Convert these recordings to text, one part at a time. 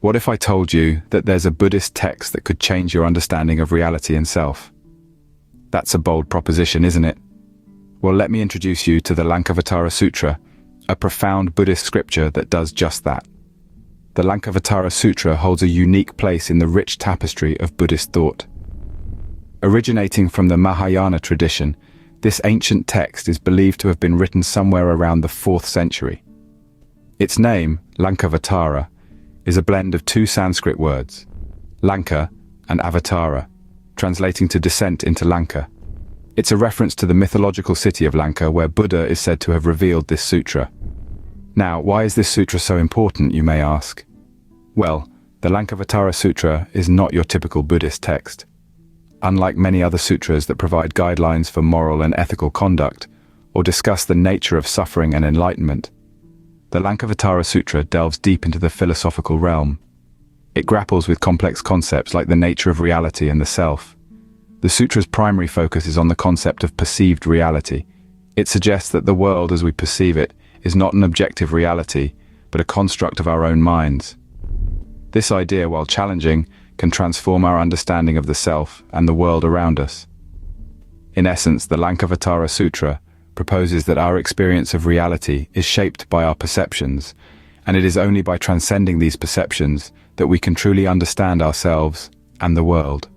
What if I told you that there's a Buddhist text that could change your understanding of reality and self? That's a bold proposition, isn't it? Well, let me introduce you to the Lankavatara Sutra, a profound Buddhist scripture that does just that. The Lankavatara Sutra holds a unique place in the rich tapestry of Buddhist thought. Originating from the Mahayana tradition, this ancient text is believed to have been written somewhere around the 4th century. Its name, Lankavatara, is a blend of two Sanskrit words, Lanka and Avatara, translating to descent into Lanka. It's a reference to the mythological city of Lanka where Buddha is said to have revealed this sutra. Now, why is this sutra so important, you may ask? Well, the Lankavatara Sutra is not your typical Buddhist text. Unlike many other sutras that provide guidelines for moral and ethical conduct, or discuss the nature of suffering and enlightenment, the Lankavatara Sutra delves deep into the philosophical realm. It grapples with complex concepts like the nature of reality and the self. The sutra's primary focus is on the concept of perceived reality. It suggests that the world as we perceive it is not an objective reality, but a construct of our own minds. This idea, while challenging, can transform our understanding of the self and the world around us. In essence, the Lankavatara Sutra proposes that our experience of reality is shaped by our perceptions, and it is only by transcending these perceptions that we can truly understand ourselves and the world.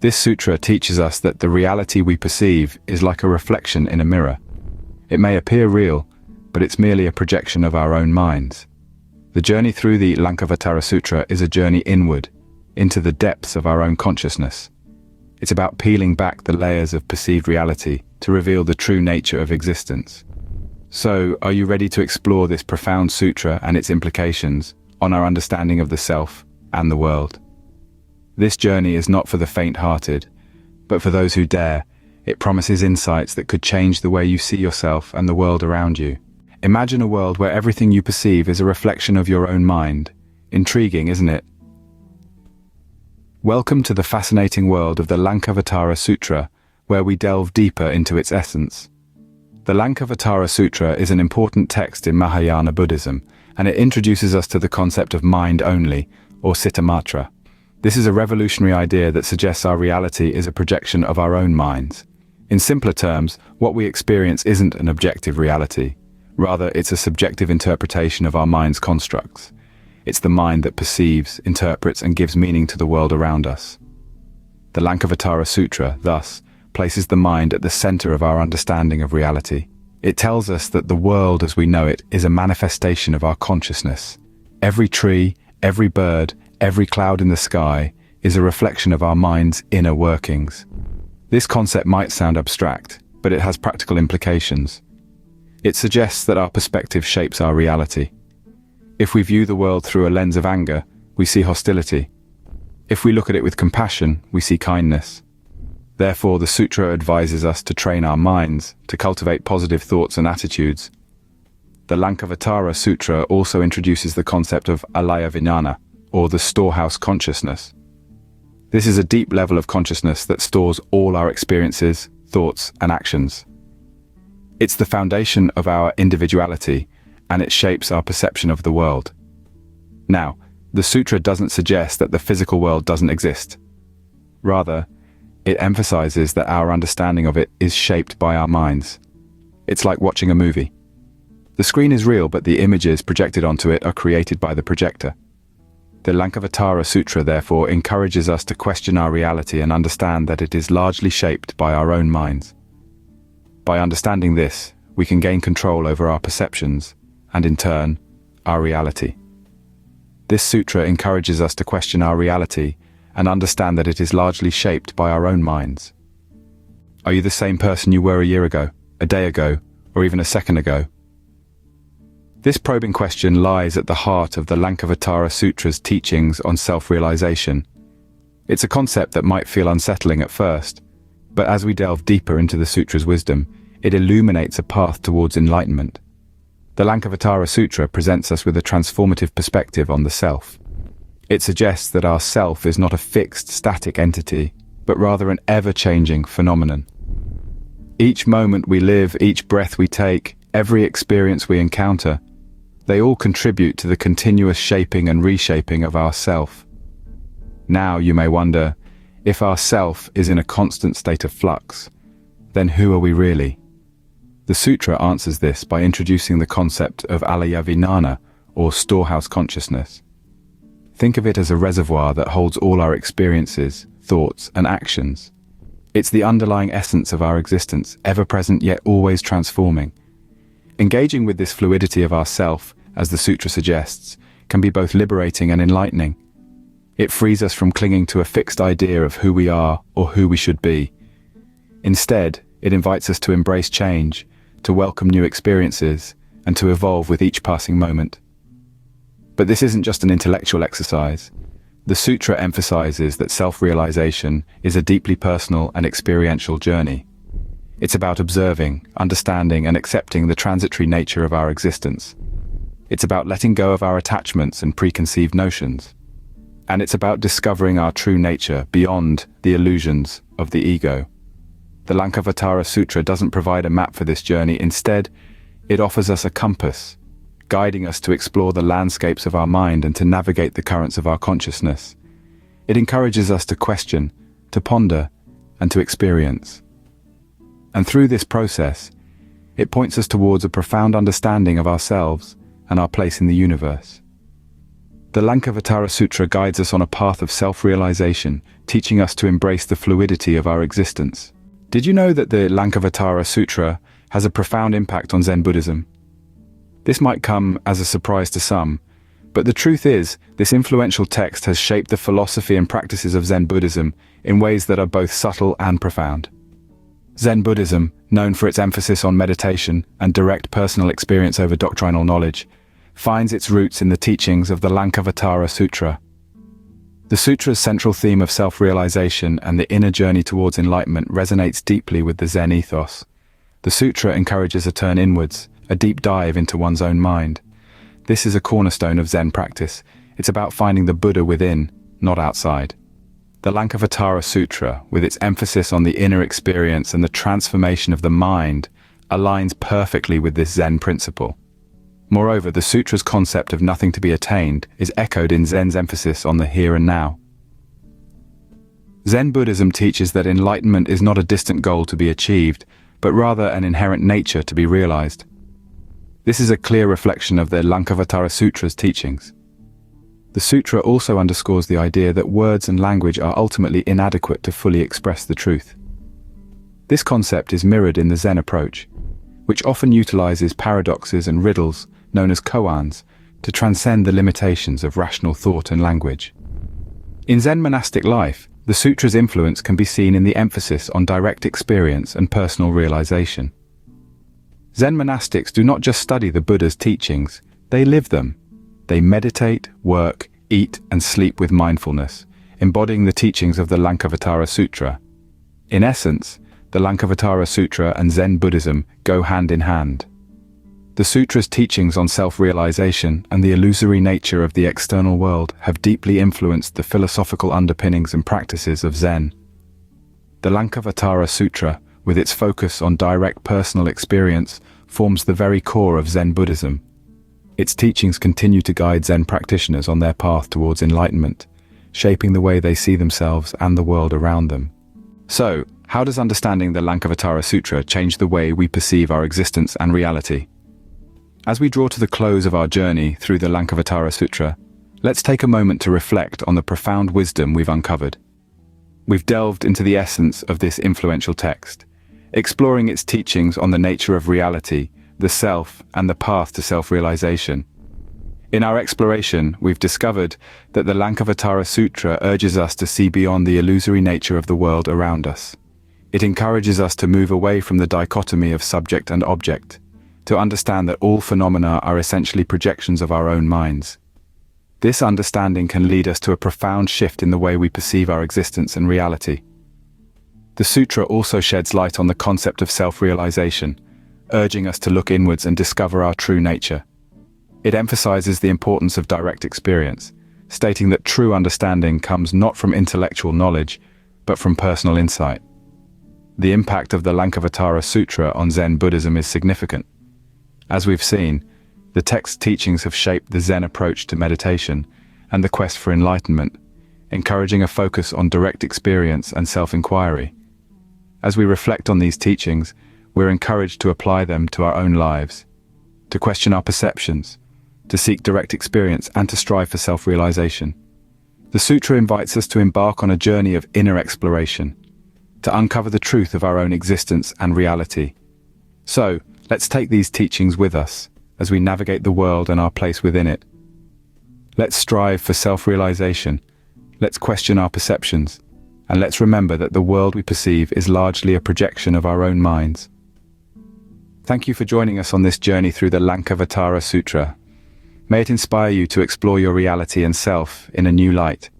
This sutra teaches us that the reality we perceive is like a reflection in a mirror. It may appear real, but it's merely a projection of our own minds. The journey through the Lankavatara Sutra is a journey inward, into the depths of our own consciousness. It's about peeling back the layers of perceived reality to reveal the true nature of existence. So, are you ready to explore this profound sutra and its implications on our understanding of the self and the world? This journey is not for the faint-hearted, but for those who dare. It promises insights that could change the way you see yourself and the world around you. Imagine a world where everything you perceive is a reflection of your own mind. Intriguing, isn't it? Welcome to the fascinating world of the Lankavatara Sutra, where we delve deeper into its essence. The Lankavatara Sutra is an important text in Mahayana Buddhism, and it introduces us to the concept of mind only, or citta-matra. This is a revolutionary idea that suggests our reality is a projection of our own minds. In simpler terms, what we experience isn't an objective reality. Rather, it's a subjective interpretation of our mind's constructs. It's the mind that perceives, interprets, and gives meaning to the world around us. The Lankavatara Sutra, thus, places the mind at the center of our understanding of reality. It tells us that the world as we know it is a manifestation of our consciousness. Every tree, every bird, every cloud in the sky is a reflection of our mind's inner workings. This concept might sound abstract, but it has practical implications. It suggests that our perspective shapes our reality. If we view the world through a lens of anger, we see hostility. If we look at it with compassion, we see kindness. Therefore, the sutra advises us to train our minds to cultivate positive thoughts and attitudes. The Lankavatara Sutra also introduces the concept of alaya vijnana, or the storehouse consciousness. This is a deep level of consciousness that stores all our experiences, thoughts, and actions. It's the foundation of our individuality, and it shapes our perception of the world. Now, the sutra doesn't suggest that the physical world doesn't exist. Rather, it emphasizes that our understanding of it is shaped by our minds. It's like watching a movie. The screen is real, but the images projected onto it are created by the projector. The Lankavatara Sutra, therefore, encourages us to question our reality and understand that it is largely shaped by our own minds. By understanding this, we can gain control over our perceptions, and in turn, our reality. This sutra encourages us to question our reality and understand that it is largely shaped by our own minds. Are you the same person you were a year ago, a day ago, or even a second ago? This probing question lies at the heart of the Lankavatara Sutra's teachings on self-realization. It's a concept that might feel unsettling at first, but as we delve deeper into the sutra's wisdom, it illuminates a path towards enlightenment. The Lankavatara Sutra presents us with a transformative perspective on the self. It suggests that our self is not a fixed, static entity, but rather an ever-changing phenomenon. Each moment we live, each breath we take, every experience we encounter, They all contribute to the continuous shaping and reshaping of our self. Now you may wonder, if our self is in a constant state of flux, then who are we really? The sutra answers this by introducing the concept of alaya vijnana, or storehouse consciousness. Think of it as a reservoir that holds all our experiences, thoughts, and actions. It's the underlying essence of our existence, ever present yet always transforming. Engaging with this fluidity of our self, as the sutra suggests, can be both liberating and enlightening. It frees us from clinging to a fixed idea of who we are or who we should be. Instead, it invites us to embrace change, to welcome new experiences, and to evolve with each passing moment. But this isn't just an intellectual exercise. The sutra emphasizes that self-realization is a deeply personal and experiential journey. It's about observing, understanding, and accepting the transitory nature of our existence. It's about letting go of our attachments and preconceived notions. And it's about discovering our true nature beyond the illusions of the ego. The Lankavatara Sutra doesn't provide a map for this journey. Instead, it offers us a compass, guiding us to explore the landscapes of our mind and to navigate the currents of our consciousness. It encourages us to question, to ponder, and to experience. And through this process, it points us towards a profound understanding of ourselves and our place in the universe. The Lankavatara Sutra guides us on a path of self-realization, teaching us to embrace the fluidity of our existence. Did you know that the Lankavatara Sutra has a profound impact on Zen Buddhism? This might come as a surprise to some, but the truth is, this influential text has shaped the philosophy and practices of Zen Buddhism in ways that are both subtle and profound. Zen Buddhism, known for its emphasis on meditation and direct personal experience over doctrinal knowledge, finds its roots in the teachings of the Lankavatara Sutra. The sutra's central theme of self-realization and the inner journey towards enlightenment resonates deeply with the Zen ethos. The sutra encourages a turn inwards, a deep dive into one's own mind. This is a cornerstone of Zen practice. It's about finding the Buddha within, not outside. The Lankavatara Sutra, with its emphasis on the inner experience and the transformation of the mind, aligns perfectly with this Zen principle. Moreover, the sutra's concept of nothing to be attained is echoed in Zen's emphasis on the here and now. Zen Buddhism teaches that enlightenment is not a distant goal to be achieved, but rather an inherent nature to be realized. This is a clear reflection of the Lankavatara Sutra's teachings. The sutra also underscores the idea that words and language are ultimately inadequate to fully express the truth. This concept is mirrored in the Zen approach, which often utilizes paradoxes and riddles, known as koans, to transcend the limitations of rational thought and language. In Zen monastic life, the sutra's influence can be seen in the emphasis on direct experience and personal realization. Zen monastics do not just study the Buddha's teachings, they live them. They meditate, work, eat, and sleep with mindfulness, embodying the teachings of the Lankavatara Sutra. In essence, the Lankavatara Sutra and Zen Buddhism go hand in hand. The sutra's teachings on self-realization and the illusory nature of the external world have deeply influenced the philosophical underpinnings and practices of Zen. The Lankavatara Sutra, with its focus on direct personal experience, forms the very core of Zen Buddhism. Its teachings continue to guide Zen practitioners on their path towards enlightenment, shaping the way they see themselves and the world around them. So, how does understanding the Lankavatara Sutra change the way we perceive our existence and reality? As we draw to the close of our journey through the Lankavatara Sutra, let's take a moment to reflect on the profound wisdom we've uncovered. We've delved into the essence of this influential text, exploring its teachings on the nature of reality, the self, and the path to self-realization. In our exploration, we've discovered that the Lankavatara Sutra urges us to see beyond the illusory nature of the world around us. It encourages us to move away from the dichotomy of subject and object, to understand that all phenomena are essentially projections of our own minds. This understanding can lead us to a profound shift in the way we perceive our existence and reality. The sutra also sheds light on the concept of self-realization, urging us to look inwards and discover our true nature. It emphasizes the importance of direct experience, stating that true understanding comes not from intellectual knowledge, but from personal insight. The impact of the Lankavatara Sutra on Zen Buddhism is significant. As we've seen, The text's teachings have shaped the Zen approach to meditation and the quest for enlightenment, encouraging a focus on direct experience and self-inquiry. As we reflect on these teachings, we're encouraged to apply them to our own lives, to question our perceptions, to seek direct experience, and to strive for self-realization. The sutra invites us to embark on a journey of inner exploration, to uncover the truth of our own existence and reality. So, let's take these teachings with us as we navigate the world and our place within it. Let's strive for self-realization, let's question our perceptions, and let's remember that the world we perceive is largely a projection of our own minds. Thank you for joining us on this journey through the Lankavatara Sutra. May it inspire you to explore your reality and self in a new light.